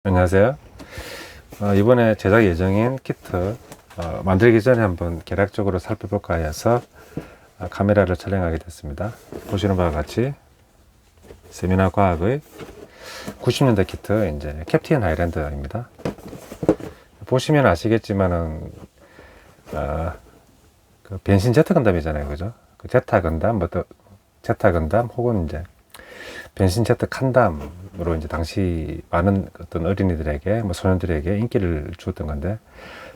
안녕하세요. 이번에 제작 예정인 키트 만들기 전에 한번 개략적으로 살펴볼까 해서 카메라를 촬영하게 됐습니다. 보시는 바와 같이 세미나 과학의 90년대 키트 이제 캡틴 하이랜드입니다. 보시면 아시겠지만은 그 변신 제트 건담이잖아요, 그죠? 그 제타 건담, 제타 건담 혹은 이제 변신 제트 칸담으로 이제 당시 많은 어떤 어린이들에게 소년들에게 인기를 주었던 건데,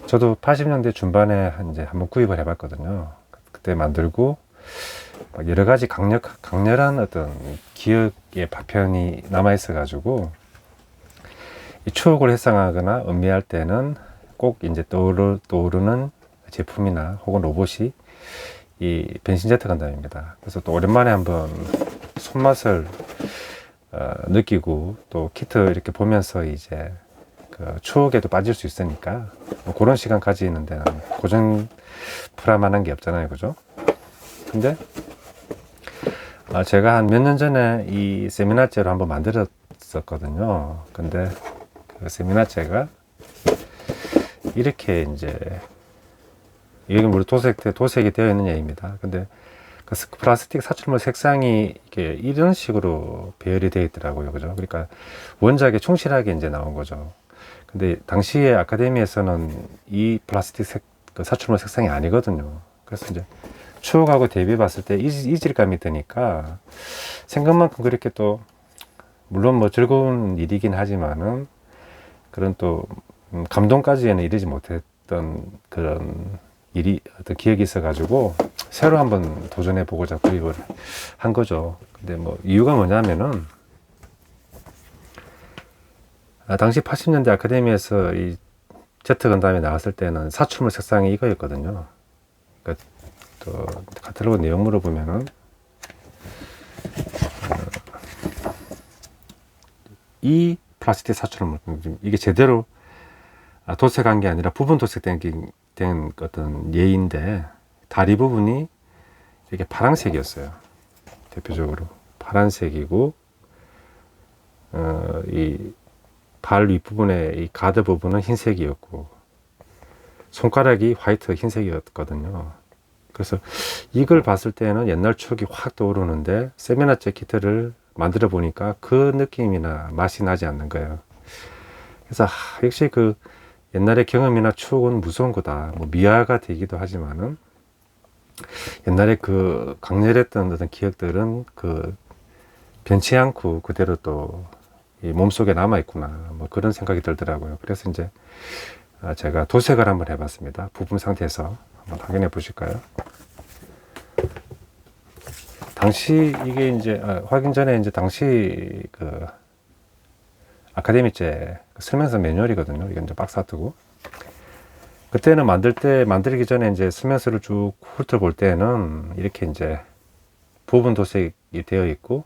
저도 80년대 중반에 이제 한번 구입을 해봤거든요. 그때 만들고 막 여러 가지 강렬한 어떤 기억의 파편이 남아 있어가지고 이 추억을 회상하거나 음미할 때는 꼭 이제 떠오르는 제품이나 혹은 로봇이 이 변신 제트 건담입니다. 그래서 또 오랜만에 한번 손맛을 느끼고 또 키트 이렇게 보면서 이제 그 추억에도 빠질 수 있으니까 뭐 그런 시간 가지는 데는 고정 프라만한 게 없잖아요, 그죠? 근데 제가 한 몇 년 전에 이 세미나째로 한번 만들었었거든요. 근데 그 세미나째가 이렇게 이제 여기 물론 도색이 되어 있는 예입니다. 근데 그 플라스틱 사출물 색상이 이렇게 이런 식으로 배열이 되어 있더라고요. 그죠? 그러니까 원작에 충실하게 이제 나온 거죠. 근데 당시에 아카데미에서는 이 플라스틱 그 사출물 색상이 아니거든요. 그래서 이제 추억하고 대비해 봤을 때 이질감이 드니까 생각만큼 그렇게 또 물론 뭐 즐거운 일이긴 하지만은 그런 또 감동까지는 이르지 못했던 그런 어떤 기억이 있어가지고 새로 한번 도전해 보고자 구입을 한 거죠. 근데 뭐 이유가 뭐냐면은 당시 80년대 아카데미에서 이 제트 건담이 나왔을 때는 사출물 색상이 이거였거든요. 그러니까 또 카탈로그 내용물을 보면은 이 플라스틱 사출물 이게 제대로 도색한 게 아니라 부분 도색된 어떤 예인데 다리 부분이 이게 파란색이었어요. 대표적으로 파란색이고 이 발 윗부분의 이 가드 부분은 흰색이었고 손가락이 화이트 흰색이었거든요. 그래서 이걸 봤을 때는 옛날 추억이 확 떠오르는데 세미나째 키트를 만들어 보니까 그 느낌이나 맛이 나지 않는 거예요. 그래서 역시 그 옛날의 경험이나 추억은 무서운 거다. 뭐 미화가 되기도 하지만은 옛날에 그 강렬했던 어떤 기억들은 그 변치 않고 그대로 또 이 몸속에 남아 있구나. 뭐 그런 생각이 들더라고요. 그래서 이제 제가 도색을 한번 해봤습니다. 부품 상태에서 한번 확인해 보실까요? 당시 이게 이제 확인 전에 이제 당시 그 아카데미제 설명서 매뉴얼이거든요. 이건 이제 박스 아트고. 그때는 만들기 전에 이제 설명서를 쭉 훑어볼 때는 이렇게 이제 부분 도색이 되어 있고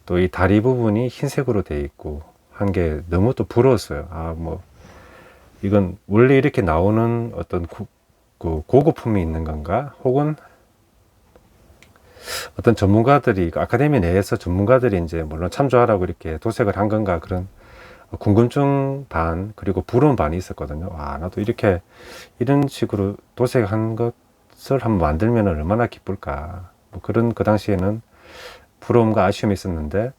또 이 다리 부분이 흰색으로 되어 있고 한 게 너무 또 부러웠어요. 뭐 이건 원래 이렇게 나오는 어떤 그 고급품이 있는 건가? 혹은 어떤 전문가들이 아카데미 내에서 전문가들이 이제 물론 참조하라고 이렇게 도색을 한 건가? 그런 궁금증 반 그리고 부러운 반이 있었거든요. 나도 이렇게 이런 식으로 도색한 것을 한번 만들면 얼마나 기쁠까. 뭐 그런 그 당시에는 부러움과 아쉬움이 있었는데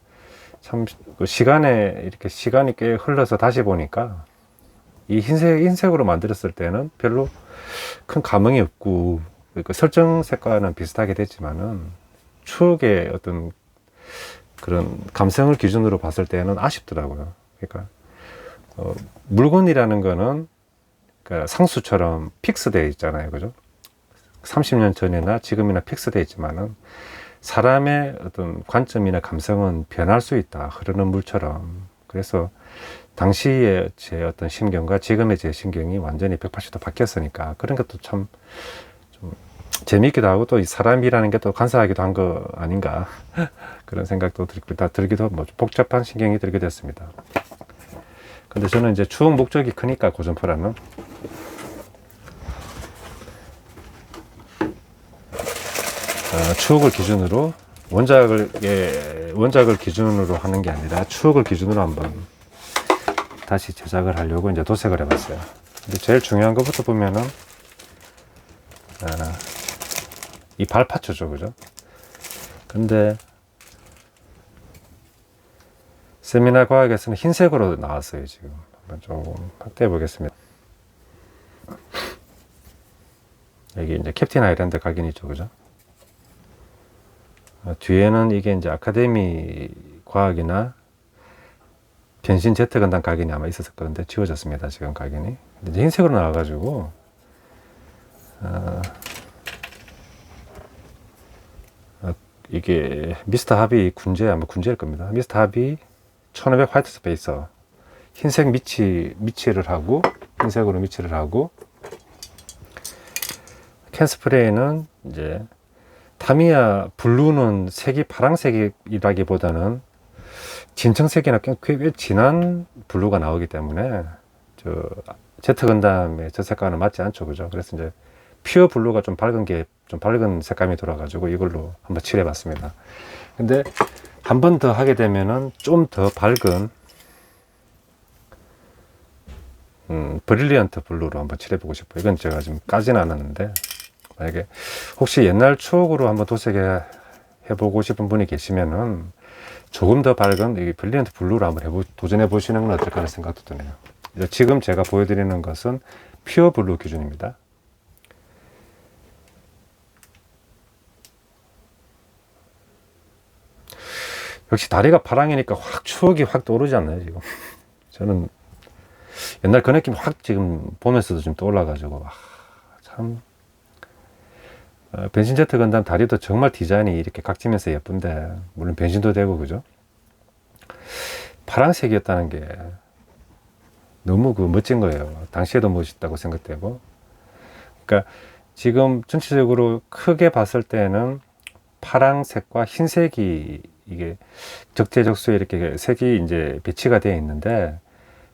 참 시간이 꽤 흘러서 다시 보니까 이 흰색으로 만들었을 때는 별로 큰 감흥이 없고 그 설정 색과는 비슷하게 됐지만은 추억의 어떤 그런 감성을 기준으로 봤을 때는 아쉽더라고요. 그러니까 물건이라는 거는 그러니까 상수처럼 픽스되어 있잖아요, 그죠? 30년 전이나 지금이나 픽스되어 있지만은 사람의 어떤 관점이나 감성은 변할 수 있다. 흐르는 물처럼. 그래서 당시의 제 어떤 심경과 지금의 제 심경이 완전히 180도 바뀌었으니까 그런 것도 참 좀 재미있기도 하고 또 이 사람이라는 게 또 간사하기도 한 거 아닌가 그런 생각도 들기도 뭐 복잡한 신경이 들게 됐습니다. 근데 저는 이제 추억 목적이 크니까 고전프라는 추억을 기준으로 원작을 기준으로 하는 게 아니라 추억을 기준으로 한번 다시 제작을 하려고 이제 도색을 해봤어요. 근데 제일 중요한 것부터 보면은 이 발파츠죠, 그죠? 근데 세미나 과학에서는 흰색으로 나왔어요. 지금 한번 조금 확대해 보겠습니다. 여기 이제 캡틴 아일랜드 각인 있죠, 그죠? 뒤에는 이게 이제 아카데미 과학이나 변신 제트 건담 각인이 아마 있었을 건데 지워졌습니다. 지금 각인이. 근데 이제 흰색으로 나와가지고 이게 미스터 하비 군제, 아마 군제일 겁니다. 미스터 하비 1500 화이트 스페이서 흰색 미치를 하고, 흰색으로 미치를 하고, 캔 스프레이는 이제 타미야 블루는 색이 파란색이라기보다는 진청색이나 꽤 진한 블루가 나오기 때문에 저 제트 건담의 저 색깔은 맞지 않죠, 그죠? 그래서 이제 퓨어 블루가 좀 밝은 색감이 돌아가지고 이걸로 한번 칠해봤습니다. 근데 한 번 더 하게 되면은 좀 더 밝은 브릴리언트 블루로 한번 칠해보고 싶어요. 이건 제가 지금 까지는 않았는데, 만약에 혹시 옛날 추억으로 한번 도색해 보고 싶은 분이 계시면은 조금 더 밝은 이 브릴리언트 블루로 한번 도전해 보시는 건 어떨까 하는 생각도 드네요. 지금 제가 보여드리는 것은 퓨어 블루 기준입니다. 역시 다리가 파랑이니까 추억이 확 떠오르지 않나요, 지금? 저는 옛날 그 느낌 확 지금 보면서도 좀 떠올라가지고, 참. 변신 제트 건담 다리도 정말 디자인이 이렇게 각지면서 예쁜데, 물론 변신도 되고, 그죠? 파란색이었다는 게 너무 멋진 거예요. 당시에도 멋있다고 생각되고. 그러니까 지금 전체적으로 크게 봤을 때는 파란색과 흰색이 이게 적재적소에 이렇게 색이 이제 배치가 되어 있는데,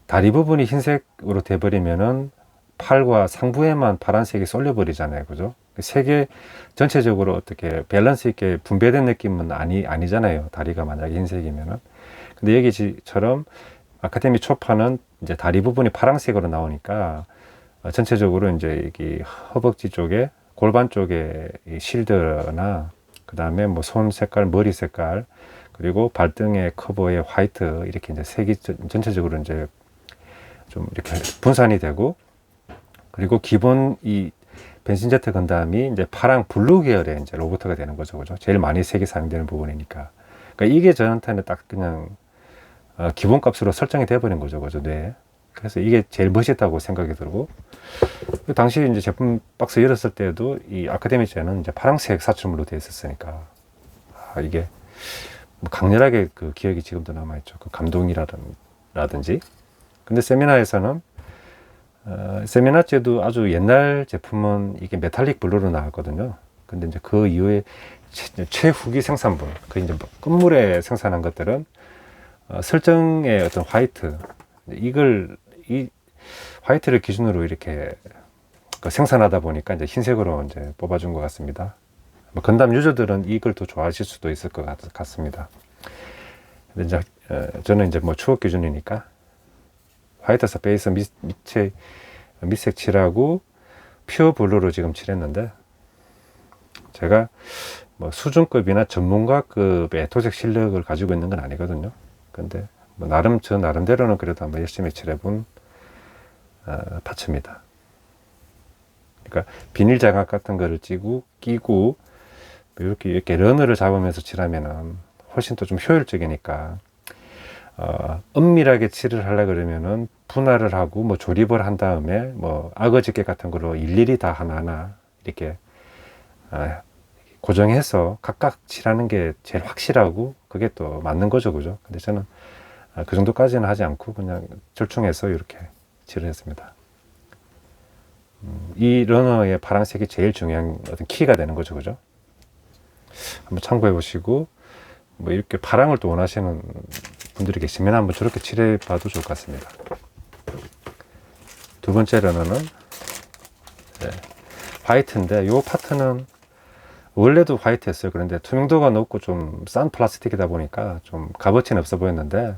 다리 부분이 흰색으로 돼버리면은 팔과 상부에만 파란색이 쏠려 버리잖아요, 그죠? 색이 전체적으로 어떻게 밸런스 있게 분배된 느낌은 아니잖아요, 다리가 만약에 흰색이면은. 근데 여기처럼 아카데미 초파는 이제 다리 부분이 파란색으로 나오니까 전체적으로 이제 여기 허벅지 쪽에, 골반 쪽에 이 실드나 그 다음에 뭐 손 색깔, 머리 색깔, 그리고 발등의 커버에 화이트, 이렇게 이제 색이 전체적으로 이제 좀 이렇게 분산이 되고, 그리고 기본 이 변신 제트 건담이 이제 파랑 블루 계열의 이제 로보트가 되는 거죠, 그죠? 제일 많이 색이 사용되는 부분이니까. 그러니까 이게 저한테는 딱 그냥 기본값으로 설정이 돼버린 거죠, 그죠? 네. 그래서 이게 제일 멋있다고 생각이 들고, 그 당시 이제 제품 박스 열었을 때도 이 아카데미제는 이제 파란색 사출물로 되어 있었으니까, 이게 뭐 강렬하게 그 기억이 지금도 남아있죠. 그 감동이라든지. 근데 세미나에서는 세미나제도 아주 옛날 제품은 이게 메탈릭 블루로 나왔거든요. 근데 이제 그 이후에 최후기 생산분, 그 이제 끝물에 생산한 것들은 설정의 어떤 화이트, 이 화이트를 기준으로 이렇게 생산하다 보니까 이제 흰색으로 이제 뽑아준 것 같습니다. 뭐 건담 유저들은 이걸 더 좋아하실 수도 있을 것 같습니다. 근데 이제 저는 이제 뭐 추억 기준이니까 화이트 스페이스 밑색 칠하고 퓨어 블루로 지금 칠했는데, 제가 뭐 수준급이나 전문가급의 도색 실력을 가지고 있는 건 아니거든요. 근데 뭐 저 나름대로는 그래도 한번 열심히 칠해본 파츠입니다. 그러니까 비닐 장갑 같은 거를 끼고 이렇게 러너를 잡으면서 칠하면은 훨씬 더 좀 효율적이니까, 은밀하게 칠을 하려고 그러면은 분할을 하고 뭐 조립을 한 다음에 뭐 악어 집게 같은 거로 일일이 다 하나하나 이렇게 고정해서 각각 칠하는 게 제일 확실하고 그게 또 맞는 거죠, 그죠? 근데 저는 그 정도까지는 하지 않고 그냥 절충해서 이렇게 칠을 했습니다. 이 러너의 파란색이 제일 중요한 어떤 키가 되는 거죠, 그죠? 한번 참고해 보시고, 뭐 이렇게 파랑을 또 원하시는 분들이 계시면 한번 저렇게 칠해 봐도 좋을 것 같습니다. 두 번째 러너는 화이트인데, 이 파트는 원래도 화이트였어요. 그런데 투명도가 높고 좀 싼 플라스틱이다 보니까 좀 값어치는 없어 보였는데,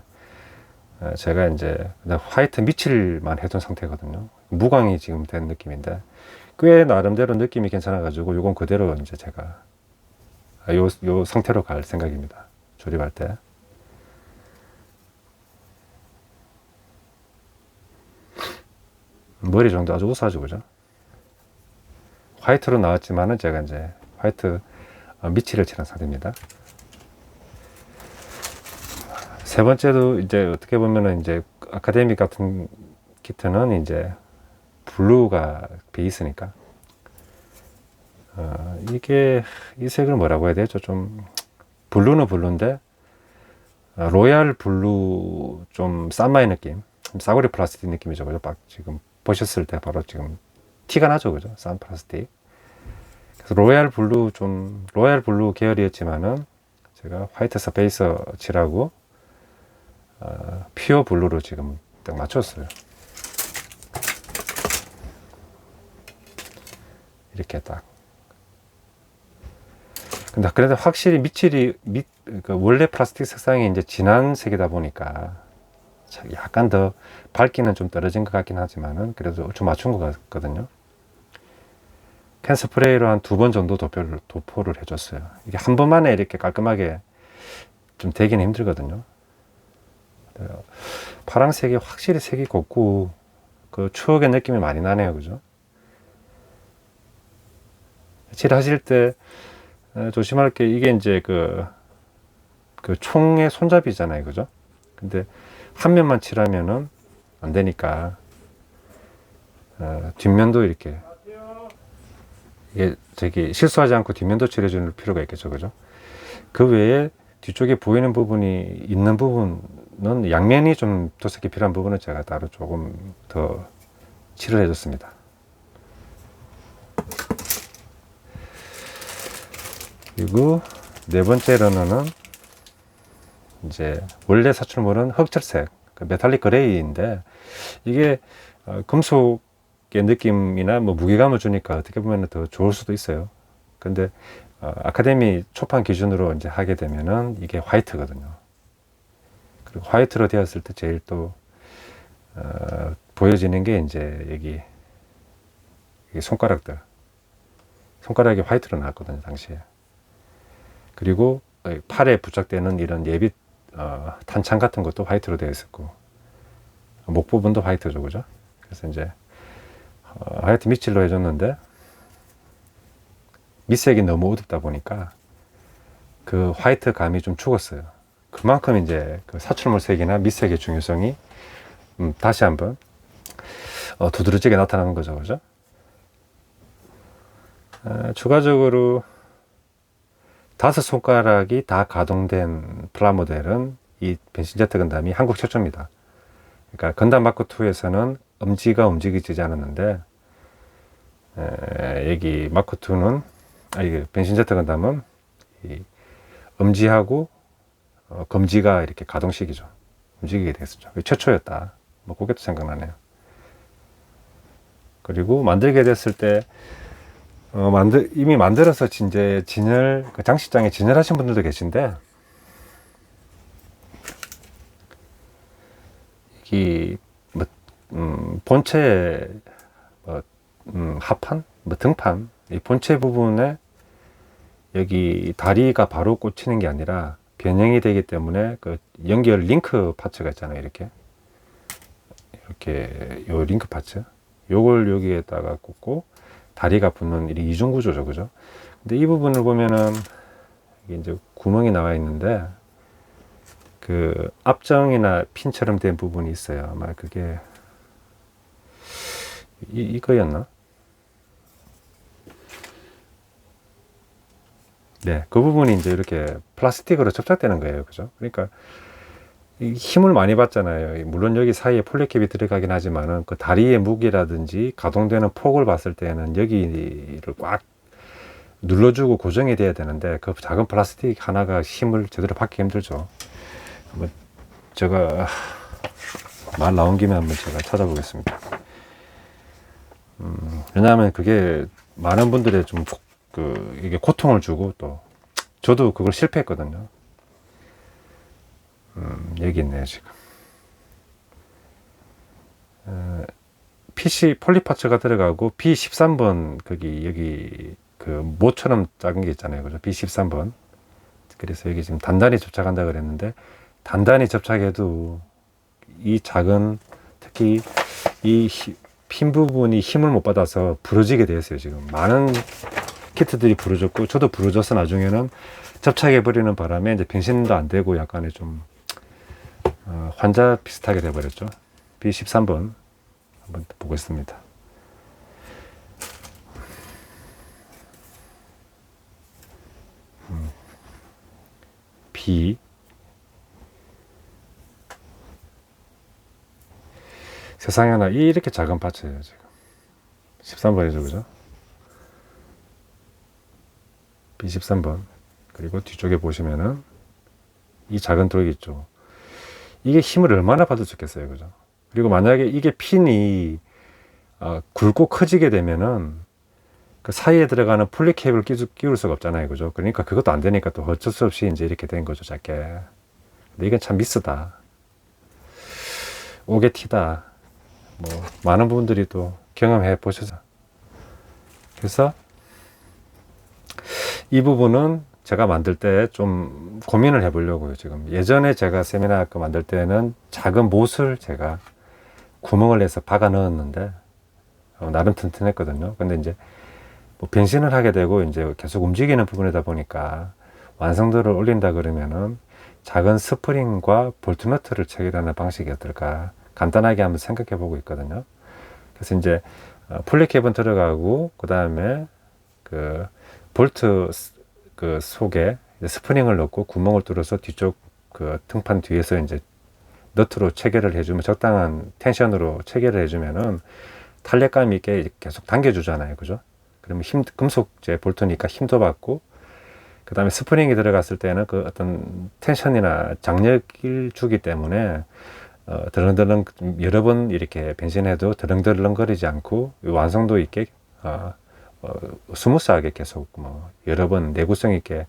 제가 이제 그냥 화이트 미칠만 해둔 상태거든요. 무광이 지금 된 느낌인데 꽤 나름대로 느낌이 괜찮아 가지고 요건 그대로 이제 제가 요 상태로 갈 생각입니다. 조립할 때. 머리 정도 아주 우수하죠, 그죠? 화이트로 나왔지만은 제가 이제 화이트 미칠을 칠한 상태입니다. 세 번째도 이제 어떻게 보면은 이제 아카데미 같은 키트는 이제 블루가 베이스니까 이게 이 색을 뭐라고 해야 되죠? 좀 블루는 블루인데 로얄 블루 좀 싼마이 느낌, 싸구려 플라스틱 느낌이죠, 그죠? 막 지금 보셨을 때 바로 지금 티가 나죠, 그죠? 싼 플라스틱. 그래서 로얄 블루 계열이었지만은 제가 화이트 스페이서 칠하고 퓨어 블루로 지금 딱 맞췄어요. 이렇게 딱. 근데 그래도 확실히 미칠이 그 원래 플라스틱 색상이 이제 진한 색이다 보니까 약간 더 밝기는 좀 떨어진 것 같긴 하지만은 그래도 좀 맞춘 것 같거든요. 캔 스프레이로 한 2번 정도 도포를 해줬어요. 이게 한 번만에 이렇게 깔끔하게 좀 되기는 힘들거든요. 파란색이 확실히 색이 곱고 그 추억의 느낌이 많이 나네요, 그죠? 칠하실 때 조심할 게 이게 이제 그 총의 손잡이잖아요, 그죠? 근데 한 면만 칠하면은 안 되니까 뒷면도 이렇게 이게 저기 실수하지 않고 뒷면도 칠해줄 필요가 있겠죠, 그죠? 그 외에 뒤쪽에 보이는 부분이 있는 부분은 양면이 좀 도색이 필요한 부분은 제가 따로 조금 더 칠을 해줬습니다. 그리고 네 번째 러너는 이제 원래 사출물은 흑철색, 메탈릭 그레이인데 이게 금속의 느낌이나 뭐 무게감을 주니까 어떻게 보면 더 좋을 수도 있어요. 근데 아카데미 초판 기준으로 이제 하게 되면은 이게 화이트거든요. 그리고 화이트로 되었을 때 제일 또 보여지는 게 이제 여기 손가락이 화이트로 나왔거든요, 당시에. 그리고 팔에 부착되는 이런 예비 탄창 같은 것도 화이트로 되어 있었고 목 부분도 화이트죠, 그죠? 그래서 이제 화이트 미칠로 해줬는데 밑색이 너무 어둡다 보니까 그 화이트 감이 좀 죽었어요. 그만큼 이제 그 사출물 색이나 밑색의 중요성이 다시 한번 두드러지게 나타나는 거죠, 그죠? 추가적으로 5손가락이 다 가동된 프라모델은 이 벤신 제트 건담이 한국 최초입니다. 그러니까 건담 마크2에서는 엄지가 움직이지 않았는데 여기 마크2는 벤신 제트 건담은 이 엄지하고 검지가 이렇게 가동식이죠. 움직이게 됐었죠. 최초였다. 뭐 그것도 생각나네요. 그리고 만들게 됐을 때 이미 만들어서 이제 그 장식장에 진열하신 분들도 계신데 이 뭐, 본체 하판, 등판 이 본체 부분에 여기 다리가 바로 꽂히는 게 아니라 변형이 되기 때문에 그 연결 링크 파츠가 있잖아요, 이렇게 요 링크 파츠 요걸 여기에다가 꽂고 다리가 붙는 이중 구조죠, 그죠? 근데 이 부분을 보면은 이게 이제 구멍이 나와 있는데 그 압정이나 핀처럼 된 부분이 있어요. 아마 그게 이거였나? 네, 그 부분이 이제 이렇게 플라스틱으로 접착되는 거예요, 그죠? 그러니까 힘을 많이 받잖아요. 물론 여기 사이에 폴리캡이 들어가긴 하지만은 그 다리의 무게라든지 가동되는 폭을 봤을 때는 여기를 꽉 눌러주고 고정이 돼야 되는데 그 작은 플라스틱 하나가 힘을 제대로 받기 힘들죠. 한번 제가 말 나온 김에 한번 제가 찾아보겠습니다. 왜냐하면 그게 많은 분들의 좀 이게 고통을 주고 또 저도 그걸 실패했거든요. 여기 있네요, 지금. PC 폴리파츠가 들어가고 B13번 여기 그 모처럼 작은 게 있잖아요, 그죠? B13번. 그래서 여기 지금 단단히 접착한다 그랬는데, 단단히 접착해도 이 작은, 특히 이 핀 부분이 힘을 못 받아서 부러지게 되었어요. 지금 많은 키트들이 부러졌고, 저도 부러져서 나중에는 접착해 버리는 바람에 이제 변신도 안 되고 약간의 좀 환자 비슷하게 돼 버렸죠. B13번 한번 보겠습니다. B 세상에나 이렇게 작은 파츠예요. 지금 13번이죠, 그죠? B13번. 그리고 뒤쪽에 보시면은 이 작은 돌이 있죠. 이게 힘을 얼마나 받아줬겠어요, 그죠? 그리고 만약에 이게 핀이 굵고 커지게 되면은 그 사이에 들어가는 폴리캡을 끼울 수가 없잖아요, 그죠? 그러니까 그것도 안 되니까 또 어쩔 수 없이 이제 이렇게 된 거죠, 작게. 근데 이건 참 미스다. 오게티다. 뭐 많은 분들이 또 경험해 보셔서. 그래서 이 부분은 제가 만들 때 좀 고민을 해보려고요. 지금 예전에 제가 세미나 거 만들 때는 작은 못을 제가 구멍을 내서 박아 넣었는데 나름 튼튼했거든요. 근데 이제 뭐 변신을 하게 되고 이제 계속 움직이는 부분이다 보니까 완성도를 올린다 그러면은 작은 스프링과 볼트너트를 체결하는 방식이 어떨까 간단하게 한번 생각해 보고 있거든요. 그래서 이제 폴리캡은 들어가고 그 다음에 그 볼트 그 속에 스프링을 넣고 구멍을 뚫어서 뒤쪽 그 등판 뒤에서 이제 너트로 체결을 해주면 적당한 텐션으로 체결을 해주면은 탄력감 있게 계속 당겨주잖아요, 그죠? 그러면 금속제 볼트니까 힘도 받고, 그 다음에 스프링이 들어갔을 때는 그 어떤 텐션이나 장력을 주기 때문에 드렁드렁 여러 번 이렇게 변신해도 드렁드렁거리지 않고 완성도 있게 스무스하게 계속 뭐 여러 번 내구성 있게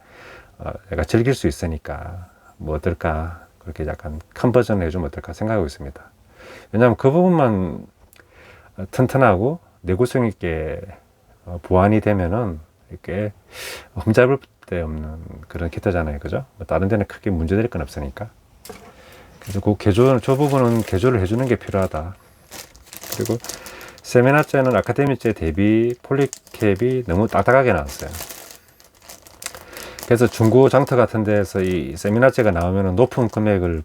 내가 즐길 수 있으니까 뭐 어떨까, 그렇게 약간 컨버전 해주면 어떨까 생각하고 있습니다. 왜냐하면 그 부분만 튼튼하고 내구성 있게 보완이 되면은 이렇게 흠잡을 데 없는 그런 키트잖아요, 그죠? 뭐 다른 데는 크게 문제될 건 없으니까. 그래서 그 개조, 저 부분은 개조를 해주는 게 필요하다. 그리고 세미나째는 아카데미째 대비 폴리캡이 너무 딱딱하게 나왔어요. 그래서 중고 장터 같은 데에서 이 세미나째가 나오면 높은 금액을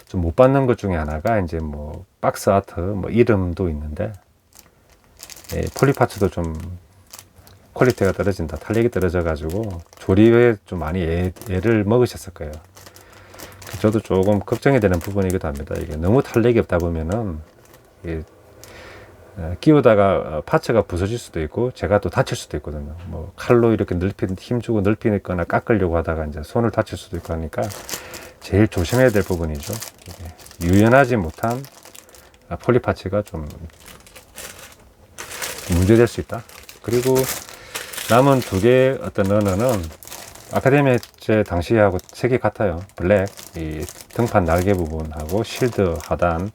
좀 못 받는 것 중에 하나가 이제 뭐 박스 아트, 뭐 이름도 있는데, 폴리파츠도 좀 퀄리티가 떨어진다, 탄력이 떨어져 가지고 조립에 좀 많이 애를 먹으셨을 거예요. 저도 조금 걱정이 되는 부분이기도 합니다. 이게 너무 탄력이 없다 보면은 끼우다가 파츠가 부서질 수도 있고 제가 또 다칠 수도 있거든요. 뭐 칼로 이렇게 힘주고 넓히거나 깎으려고 하다가 이제 손을 다칠 수도 있고 하니까 제일 조심해야 될 부분이죠. 유연하지 못한 폴리파츠가 좀 문제될 수 있다. 그리고 남은 두 개 어떤 러너는 아카데미제 당시하고 색이 같아요. 블랙, 이 등판 날개 부분하고 실드 하단,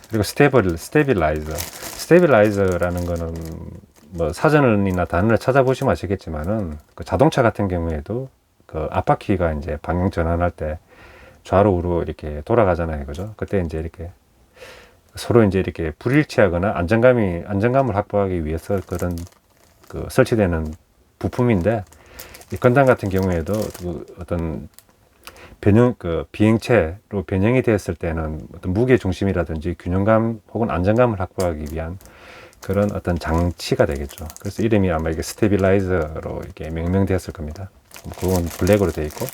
그리고 스테빌라이저라는 거는 뭐 사전이나 단어를 찾아보시면 아시겠지만은 그 자동차 같은 경우에도 그 앞바퀴가 이제 방향 전환할 때 좌로 우로 이렇게 돌아가잖아요, 그죠? 그때 이제 이렇게 서로 이제 이렇게 불일치하거나 안정감을 확보하기 위해서 그런 그 설치되는 부품인데, 이 건담 같은 경우에도 그 어떤 비행체로 변형이 되었을 때는 어떤 무게 중심이라든지 균형감 혹은 안정감을 확보하기 위한 그런 어떤 장치가 되겠죠. 그래서 이름이 아마 이게 스테빌라이저로 이렇게 명명되었을 겁니다. 그건 블랙으로 되어 있고,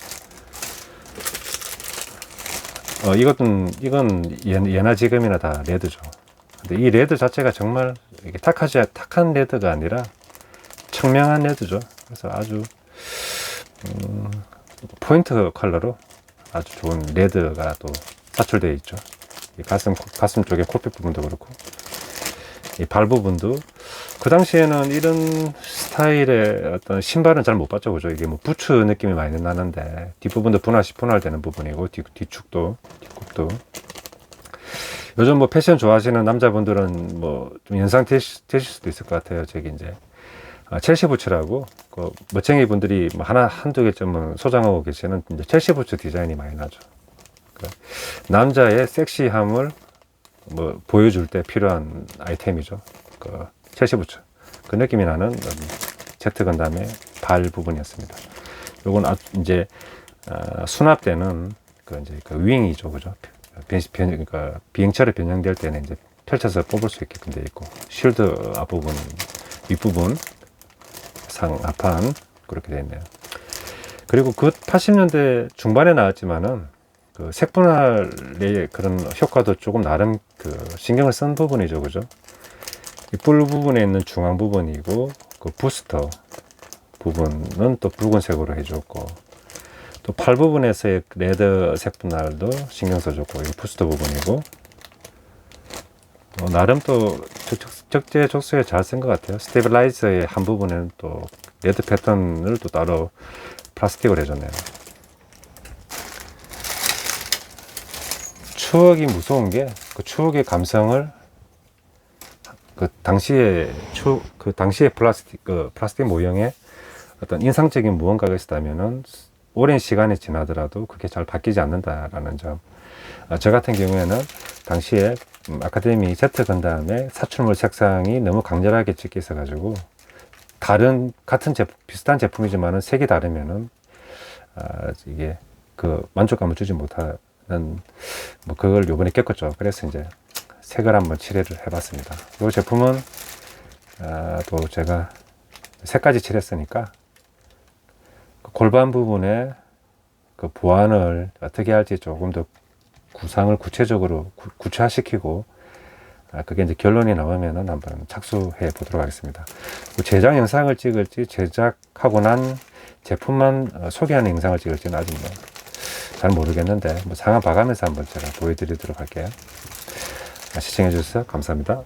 이건 예나 지금이나 다 레드죠. 근데 이 레드 자체가 정말 이게 탁한 레드가 아니라 청명한 레드죠. 그래서 아주 포인트 컬러로 아주 좋은 레드가 또 사출되어 있죠. 이 가슴 쪽에 콕핏 부분도 그렇고, 이 발 부분도 그 당시에는 이런 스타일의 어떤 신발은 잘 못 봤죠, 그죠? 이게 뭐 부츠 느낌이 많이 나는데 뒷부분도 분할되는 부분이고, 뒷축도 뒷굽도 요즘 뭐 패션 좋아하시는 남자분들은 뭐 좀 연상되실 수도 있을 것 같아요. 저기 이제 첼시 부츠라고 그 멋쟁이 분들이 뭐 한두 개쯤은 소장하고 계시는 이제 첼시 부츠 디자인이 많이 나죠. 그 남자의 섹시함을 뭐 보여줄 때 필요한 아이템이죠. 그 첼시 부츠. 그 느낌이 나는 제트 건담의 발 부분이었습니다. 요건 이제 수납되는 그 이제 그 윙이죠, 그죠? 그러니까 비행처로 변형될 때는 이제 펼쳐서 뽑을 수 있게끔 되어 있고, 쉴드 앞부분, 윗부분, 하판 그렇게 되어 있네요. 그리고 그 80년대 중반에 나왔지만은 그 색분할의 그런 효과도 조금 나름 그 신경을 쓴 부분이죠, 그죠? 이 뿔 부분에 있는 중앙 부분이고, 그 부스터 부분은 또 붉은색으로 해줬고, 또 팔 부분에서의 레더 색분할도 신경 써줬고, 이 부스터 부분이고, 나름 또 적재적소에 잘 쓴 것 같아요. 스테빌라이저의 한 부분에는 또 레드 패턴을 또 따로 플라스틱으로 해줬네요. 추억이 무서운 게 그 추억의 감성을 그 당시에 플라스틱 모형에 어떤 인상적인 무언가가 있었다면은 오랜 시간이 지나더라도 그게 잘 바뀌지 않는다라는 점. 저 같은 경우에는 당시에 아카데미 Z 건담의 사출물 색상이 너무 강렬하게 찍혀 있어가지고 같은 제품, 비슷한 제품이지만은 색이 다르면은 이게 그 만족감을 주지 못하는 뭐 그걸 요번에 겪었죠. 그래서 이제 색을 한번 칠해를 해봤습니다. 이 제품은 또 제가 색까지 칠했으니까 골반 부분에 그 보완을 어떻게 할지 조금 더 구상을 구체적으로 구체화시키고 그게 이제 결론이 나오면은 한번 착수해 보도록 하겠습니다. 제작 영상을 찍을지 제작하고 난 제품만 소개하는 영상을 찍을지는 아직 잘 모르겠는데 뭐 상황 봐가면서 한번 제가 보여드리도록 할게요. 시청해 주셔서 감사합니다.